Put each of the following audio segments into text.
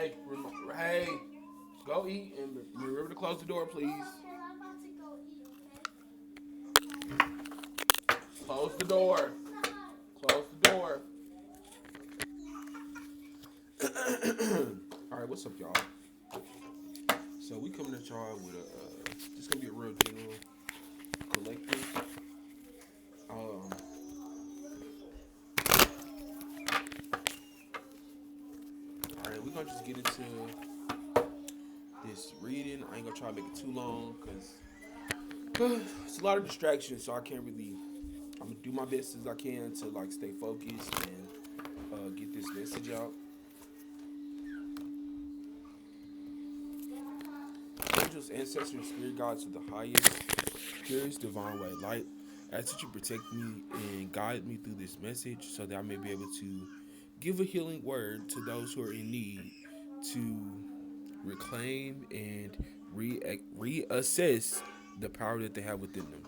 Hey, go eat and remember to close the door, please. I'm about to go eat, Close the door. Close the door. All right, what's up, y'all? So we coming at y'all with a. This gonna be a real general collective. Um, all right, we're gonna just get into this reading. I ain't gonna try to make it too long because it's a lot of distractions, so I can't really. I'm gonna do my best as I can to like stay focused and get this message out. Angels, ancestors, and spirit guides of the highest, purest divine white light, ask that you protect me and guide me through this message so that I may be able to give a healing word to those who are in need to reclaim and reassess the power that they have within them.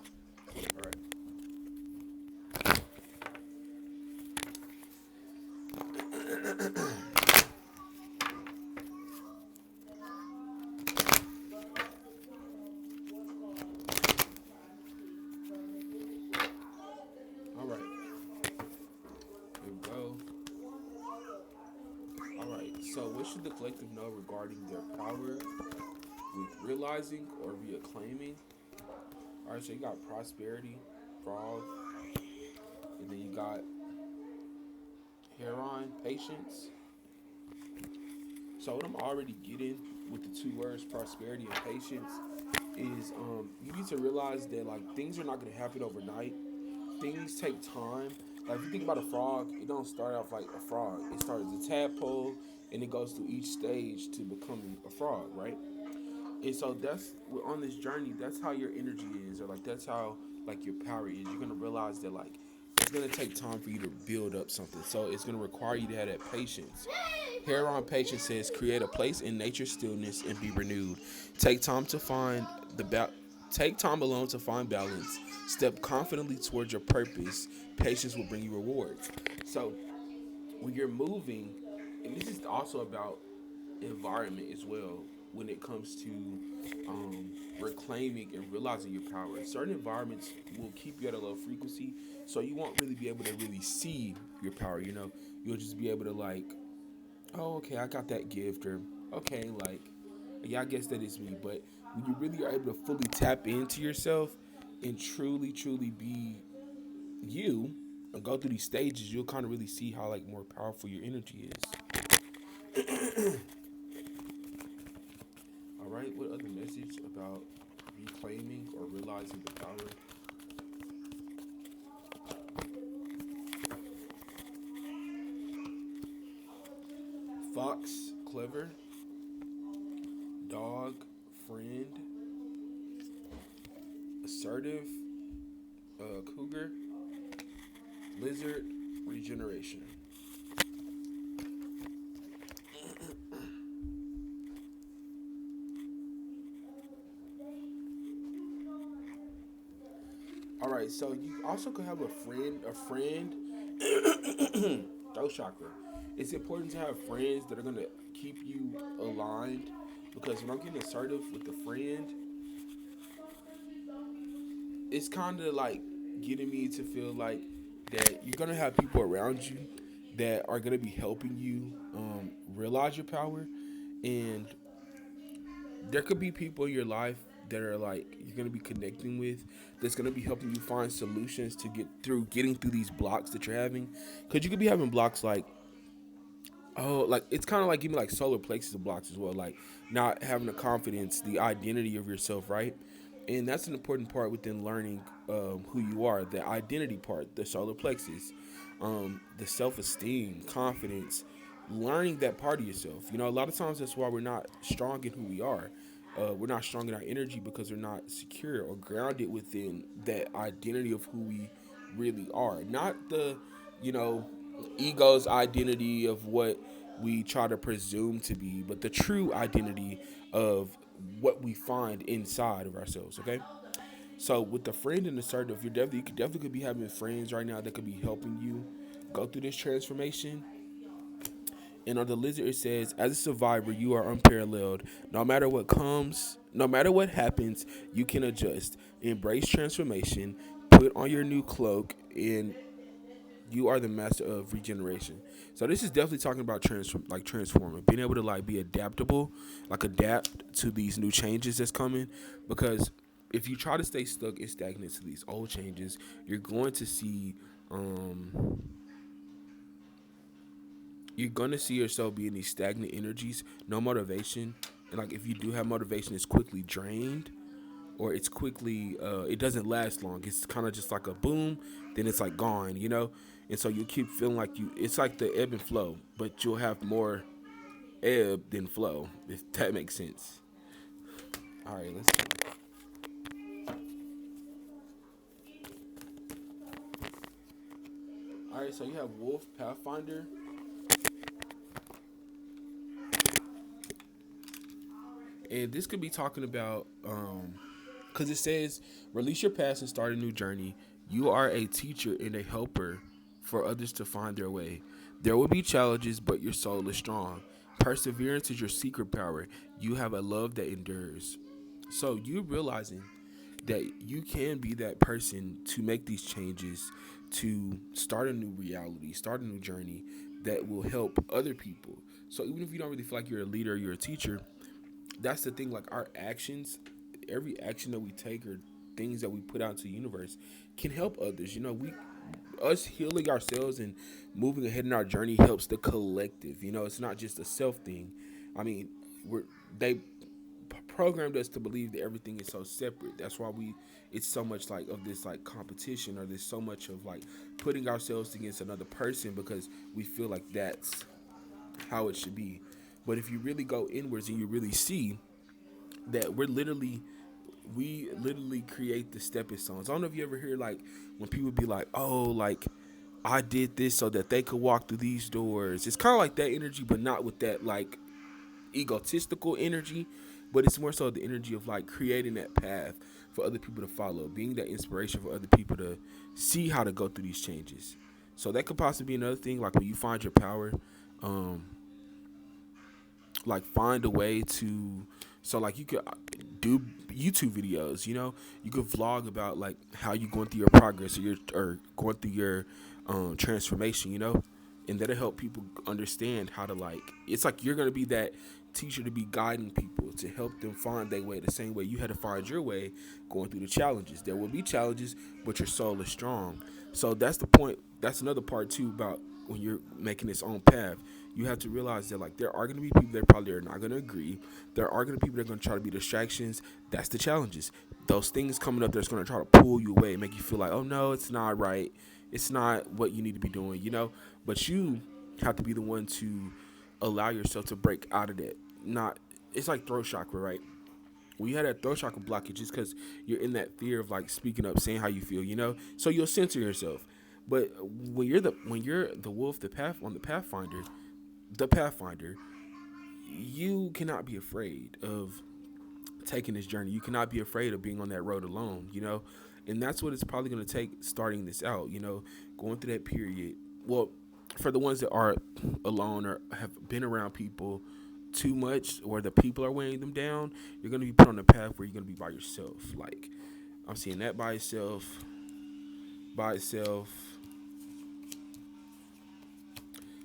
All right. All right. Here we go. All right. So, what should the collective know regarding their power with realizing or reclaiming? All right. So you got prosperity, frog, and then you got heron, patience. So what I'm already getting with the two words prosperity and patience is you need to realize that like things are not gonna happen overnight. Things take time. Like if you think about a frog, it don't start off like a frog. It starts as a tadpole and it goes through each stage to becoming a frog, right? And so that's we're on this journey. That's how your energy is, or like that's how like your power is. You're gonna realize that like it's gonna take time for you to build up something. So it's gonna require you to have that patience. Here on patience says, create a place in nature's stillness and be renewed. Take time to find the Take time alone to find balance. Step confidently towards your purpose. Patience will bring you rewards. So when you're moving, and this is also about environment as well when it comes to reclaiming and realizing your power. Certain environments will keep you at a low frequency, so you won't really be able to really see your power. You'll just be able to like, oh, okay, I got that gift, or okay, like, yeah, I guess that is me. But when you really are able to fully tap into yourself and truly, truly be you and go through these stages, you'll kind of really see how like more powerful your energy is. All right, what other message about reclaiming or realizing the power? Fox, clever. Dog, friend. Assertive, cougar. Lizard, regeneration. All right, so you also could have a friend. Throat chakra. It's important to have friends that are gonna keep you aligned, because when I'm getting assertive with a friend, it's kind of like getting me to feel like that you're gonna have people around you that are gonna be helping you realize your power, and there could be people in your life that are like you're gonna be connecting with, that's gonna be helping you find solutions to getting through these blocks that you're having, because you could be having blocks like, oh, like it's kind of like even like solar plexus blocks as well, like not having the confidence, the identity of yourself, right? And that's an important part within learning who you are. The identity part, the solar plexus, the self-esteem, confidence, learning that part of yourself. A lot of times that's why we're not strong in who we are. We're not strong in our energy because we're not secure or grounded within that identity of who we really are. Not the, you know, ego's identity of what we try to presume to be, but the true identity of what we find inside of ourselves. Okay, so with the friend and assertive, you could definitely could be having friends right now that could be helping you go through this transformation. And on the lizard, it says, as a survivor, you are unparalleled. No matter what comes, no matter what happens, you can adjust. Embrace transformation. Put on your new cloak, and you are the master of regeneration. So this is definitely talking about transforming, being able to like be adaptable, like adapt to these new changes that's coming. Because if you try to stay stuck and stagnant to these old changes, you're going to see um, you're gonna see yourself be in these stagnant energies, no motivation, and like if you do have motivation, it's quickly drained, or it's quickly it doesn't last long. It's kind of just like a boom, then it's like gone, and so you keep feeling like it's like the ebb and flow, but you'll have more ebb than flow, if that makes sense. All right, let's see. All right, so you have Wolf Pathfinder. And this could be talking about because it says release your past and start a new journey. You are a teacher and a helper for others to find their way. There will be challenges, but your soul is strong. Perseverance is your secret power. You have a love that endures. So you realizing that you can be that person to make these changes, to start a new reality, start a new journey that will help other people. So even if you don't really feel like you're a leader, you're a teacher, that's the thing. Like our actions, every action that we take or things that we put out to the universe can help others. We us healing ourselves and moving ahead in our journey helps the collective. It's not just a self thing. I mean, they programmed us to believe that everything is so separate. That's why it's so much like of this like competition, or there's so much of like putting ourselves against another person because we feel like that's how it should be. But if you really go inwards and you really see that we literally create the stepping stones. I don't know if you ever hear like when people be like, oh, like I did this so that they could walk through these doors. It's kind of like that energy, but not with that like egotistical energy, but it's more so the energy of like creating that path for other people to follow, being that inspiration for other people to see how to go through these changes. So that could possibly be another thing, like when you find your power, um, like find a way to, so like you could do YouTube videos, you could vlog about like how you going through your progress, or going through your transformation, and that'll help people understand how to, like, it's like you're gonna be that teacher to be guiding people to help them find their way the same way you had to find your way going through the challenges. There will be challenges, but your soul is strong. So that's the point. That's another part too about when you're making this own path. You have to realize that like there are going to be people that probably are not going to agree. There are going to be people that are going to try to be distractions. That's the challenges. Those things coming up that's going to try to pull you away and make you feel like, oh no, it's not right. It's not what you need to be doing, But you have to be the one to allow yourself to break out of that. Not, it's like throat chakra, right? When you have that throat chakra blockage, it's because you're in that fear of like speaking up, saying how you feel, So you'll censor yourself. But when you're the wolf, the pathfinder, you cannot be afraid of taking this journey. You cannot be afraid of being on that road alone, And that's what it's probably going to take starting this out, going through that period. Well, for the ones that are alone or have been around people too much, or the people are weighing them down, you're going to be put on a path where you're going to be by yourself. Like, I'm seeing that by itself.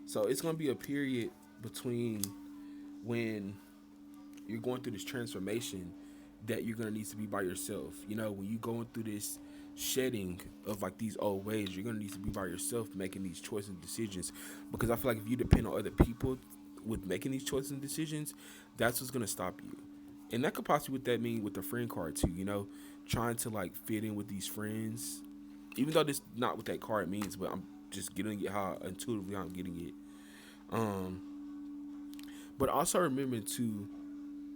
So it's going to be a period between when you're going through this transformation that you're going to need to be by yourself. When you're going through this shedding of like these old ways, you're going to need to be by yourself making these choices and decisions. Because I feel like if you depend on other people with making these choices and decisions, that's what's going to stop you. And that could possibly what that mean with the friend card too, trying to like fit in with these friends. Even though this not what that card means, but I'm just getting it how intuitively I'm getting it. Um, but also remember to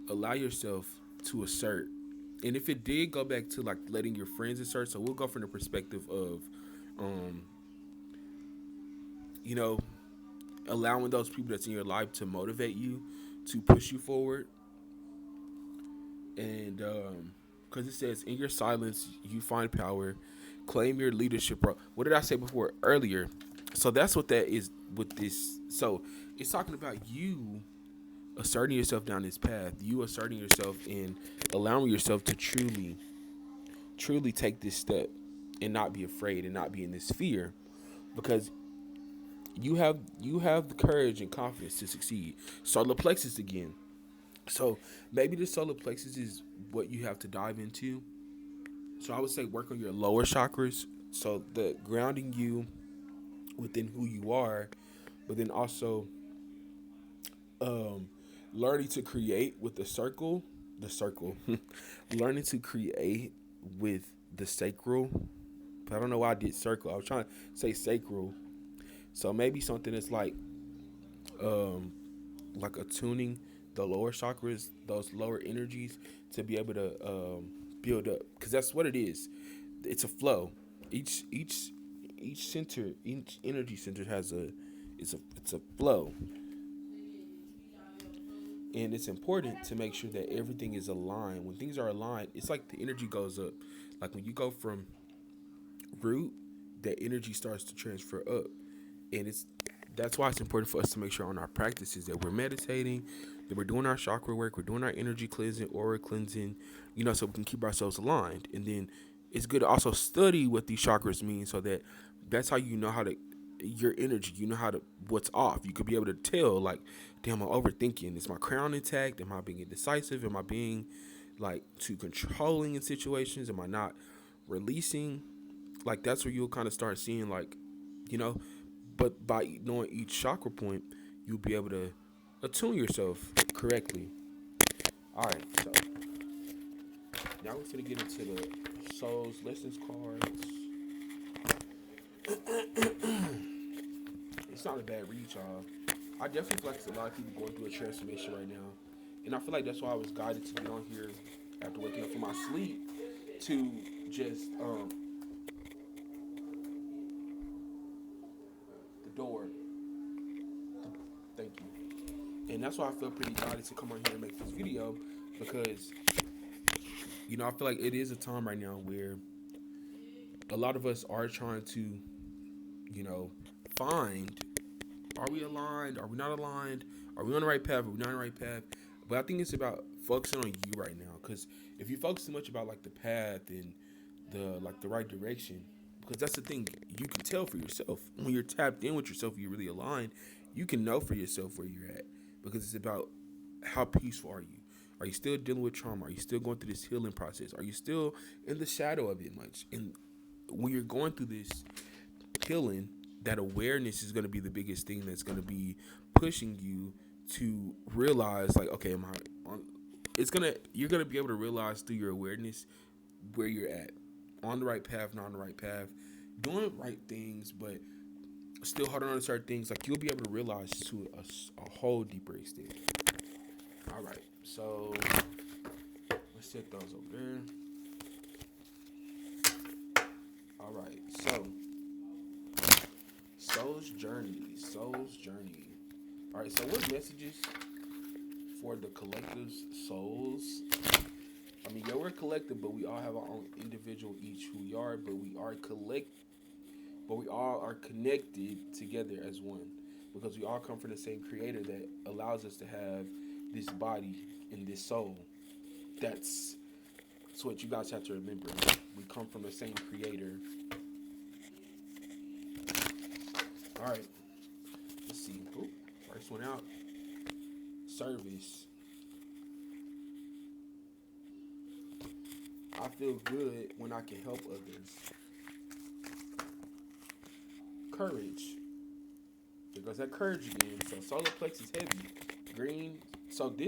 allow yourself to assert. And if it did go back to like letting your friends assert, so we'll go from the perspective of, um, you know, allowing those people that's in your life to motivate you, to push you forward. And because it says, in your silence, you find power, claim your leadership role. What did I say before earlier? So that's what that is. with this. So it's talking about you asserting yourself down this path, you asserting yourself and allowing yourself to truly take this step and not be afraid and not be in this fear, because you have the courage and confidence to succeed. Solar plexus again. So maybe the solar plexus is what you have to dive into. So I would say work on your lower chakras. So the grounding you within who you are, but then also um, learning to create with the circle, learning to create with the sacral. But I don't know why I did circle. I was trying to say sacral. So maybe something that's um, like attuning the lower chakras, those lower energies, to be able to build up, because that's what it is. It's a flow. Each center, each energy center has it's a flow, and it's important to make sure that everything is aligned. When things are aligned, it's like the energy goes up. Like when you go from root, that energy starts to transfer up, and that's why it's important for us to make sure on our practices that we're meditating, that we're doing our chakra work, we're doing our energy cleansing, aura cleansing, so we can keep ourselves aligned. And then it's good to also study what these chakras mean, so that that's how you know how to your energy, how to what's off. You could be able to tell, like, damn, I'm overthinking. Is my crown intact? Am I being indecisive? Am I being like too controlling in situations? Am I not releasing? Like, that's where you'll kind of start seeing, like, you know but by knowing each chakra point, you'll be able to attune yourself correctly. All right, so now we're gonna get into the soul's lessons cards. It's not a bad read, y'all. I definitely feel like there's a lot of people going through a transformation right now, and I feel like that's why I was guided to get on here after waking up from my sleep to just the door. Thank you. And that's why I feel pretty guided to come on here and make this video, because I feel like it is a time right now where a lot of us are trying to, find, are we aligned? Are we not aligned? Are we on the right path? Are we not on the right path? But I think it's about focusing on you right now, because if you focus too much about like the path and the right direction, because that's the thing, you can tell for yourself when you're tapped in with yourself, you're really aligned. You can know for yourself where you're at, because it's about how peaceful are you. Are you still dealing with trauma? Are you still going through this healing process? Are you still in the shadow of it much? And when you're going through this healing, that awareness is going to be the biggest thing that's going to be pushing you to realize, like, okay, am I on? You're gonna be able to realize through your awareness where you're at, on the right path, not on the right path, doing right things, but still holding on to certain things. Like, you'll be able to realize to a whole deeper extent. All right, so let's set those over there. All right, so Soul's journey. All right, so what messages for the collective's souls? I mean, yeah, we're a collective, but we all have our own individual, each who we are, but we all are connected together as one, because we all come from the same creator that allows us to have this body and this soul. That's what you guys have to remember. We come from the same creator. All right, let's see. Oop, first one out. Service. I feel good when I can help others. Courage. There goes that courage again. So solar plexus heavy. Green. So I'm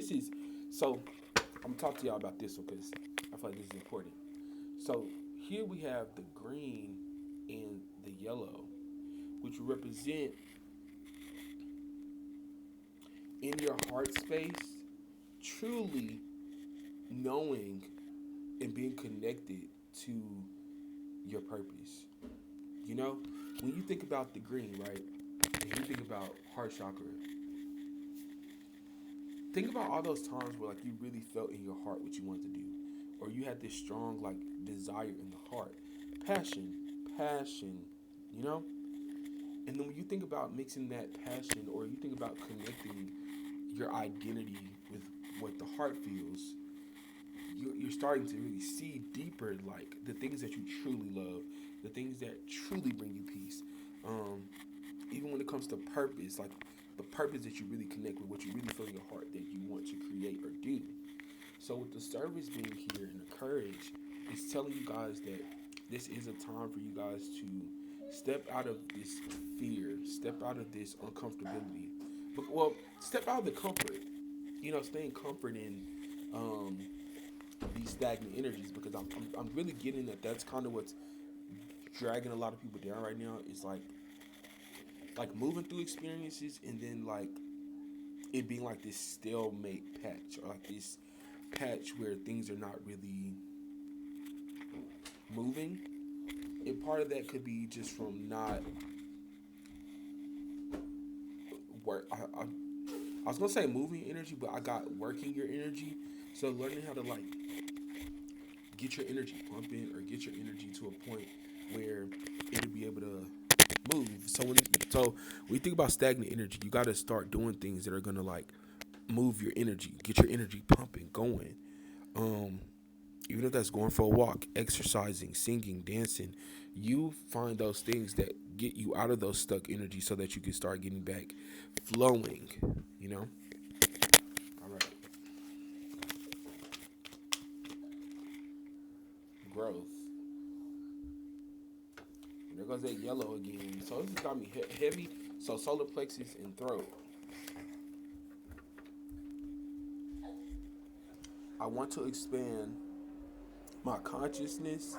gonna talk to y'all about this one, because I feel like this is important. So here we have the green and the yellow, which represent in your heart space, truly knowing and being connected to your purpose. When you think about the green, right, and you think about heart chakra, think about all those times where, like, you really felt in your heart what you wanted to do, or you had this strong, like, desire in the heart, passion, you know. And then when you think about mixing that passion, or you think about connecting your identity with what the heart feels, you're starting to really see deeper, like the things that you truly love, the things that truly bring you peace. Um, Even when it comes to purpose, like the purpose that you really connect with, what you really feel in your heart that you want to create or do. So with the service being here and the courage, it's telling you guys that this is a time for you guys to step out of this fear, step out of this uncomfortability. Well, step out of the comfort. Stay in comfort in um, these stagnant energies, because I'm really getting that that's kind of what's dragging a lot of people down right now. Is like moving through experiences, and then like it being like this stalemate patch, or like this patch where things are not really moving. And part of that could be just from not work. I was gonna say moving energy, but I got working your energy. So learning how to like get your energy pumping, or get your energy to a point where it'll be able to move. So when you think about stagnant energy, you got to start doing things that are gonna like move your energy, get your energy pumping, going. Um, Even if that's going for a walk, exercising, singing, dancing, you find those things that get you out of those stuck energy so that you can start getting back flowing. You know. All right. Growth. And there goes that yellow again. So this has got me heavy. So solar plexus and throat. I want to expand my consciousness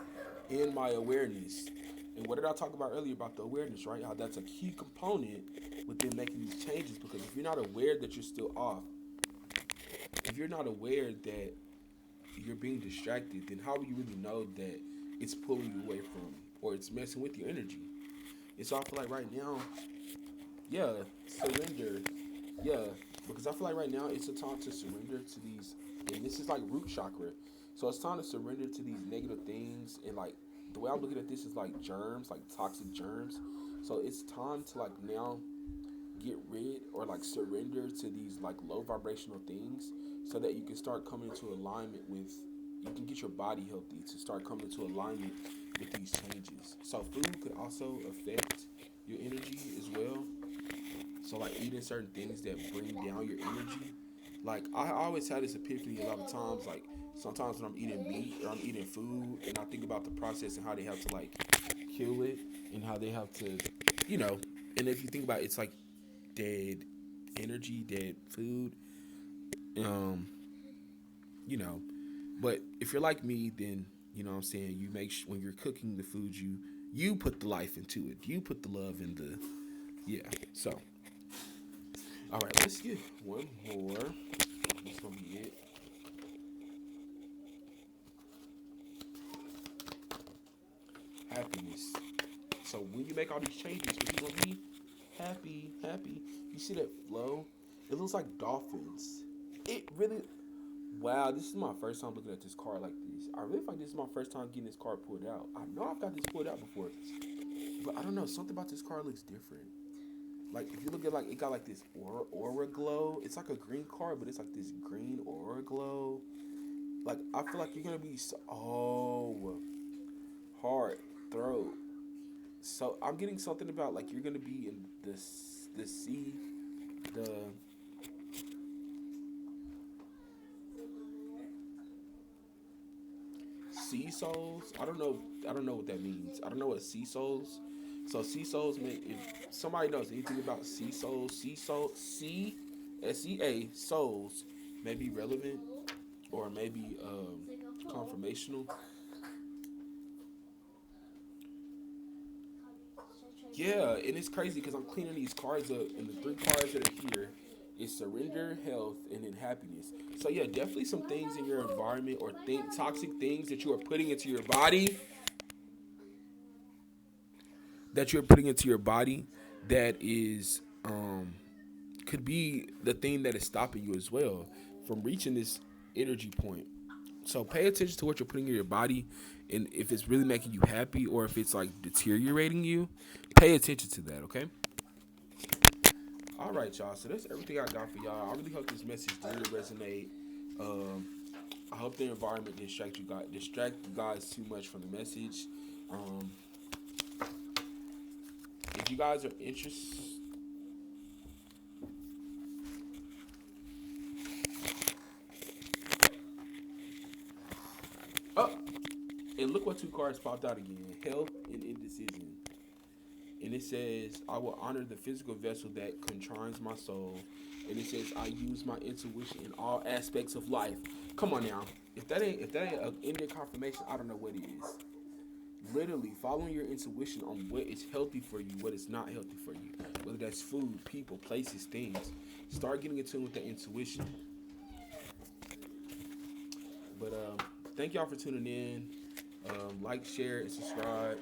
and my awareness. And what did I talk about earlier about the awareness, right? How that's a key component within making these changes. Because if you're not aware that you're still off, if you're not aware that you're being distracted, then how will you really know that it's pulling you away from, or it's messing with your energy? And so I feel like right now, yeah, surrender. Yeah, because I feel like right now it's a time to surrender to these, and this is like root chakra. So it's time to surrender to these negative things, and like the way I'm looking at this is like germs, like toxic germs. So it's time to like now get rid, or like surrender to these like low vibrational things, so that you can start coming into alignment with, you can get your body healthy to start coming into alignment with these changes. So food could also affect your energy as well. So like eating certain things that bring down your energy. Like I always had this epiphany a lot of times. Like sometimes when I'm eating meat or I'm eating food, and I think about the process and how they have to like kill it, and how they have to, you know. And if you think about it, it's like dead energy, dead food. Um, you know. But if you're like me, then you know what I'm saying, you make when you're cooking the food, you put the life into it. You put the love in the, yeah. So all right, let's get one more. This gonna be it. Happiness. So when you make all these changes, what you gonna be? Happy, happy. You see that flow? It looks like dolphins. It really. Wow, this is my first time looking at this card like this. I really feel like this is my first time getting this card pulled out. I know I've got this pulled out before, but I don't know. Something about this card looks different. Like if you look at like it got like this aura glow. It's like a green card, but it's like this green aura glow. Like I feel like you're gonna be heart, throat. So I'm getting something about like you're gonna be in the sea, the sea souls. I don't know what that means. I don't know what sea souls. So sea souls mean, if somebody knows anything about sea SEA souls may be relevant, or maybe confirmational. Yeah, and it's crazy because I'm cleaning these cards up, and the three cards that are here is surrender, health, and then happiness. So yeah, definitely some things in your environment, or toxic things that you are putting into your body, that is could be the thing that is stopping you as well from reaching this energy point. So pay attention to what you're putting in your body, and if it's really making you happy or if it's like deteriorating you, pay attention to that. Okay. All right, y'all. So that's everything I got for y'all. I really hope this message did resonate. Um, I hope the environment distract you guys too much from the message. Um, if you guys are interested, oh, and look what two cards popped out again: health and indecision. And it says, "I will honor the physical vessel that contrines my soul." And it says, "I use my intuition in all aspects of life." Come on now, if that ain't an Indian confirmation, I don't know what it is. Literally following your intuition on what is healthy for you, what is not healthy for you, whether that's food, people, places, things. Start getting in tune with that intuition. But thank y'all for tuning in. Like, share, and subscribe.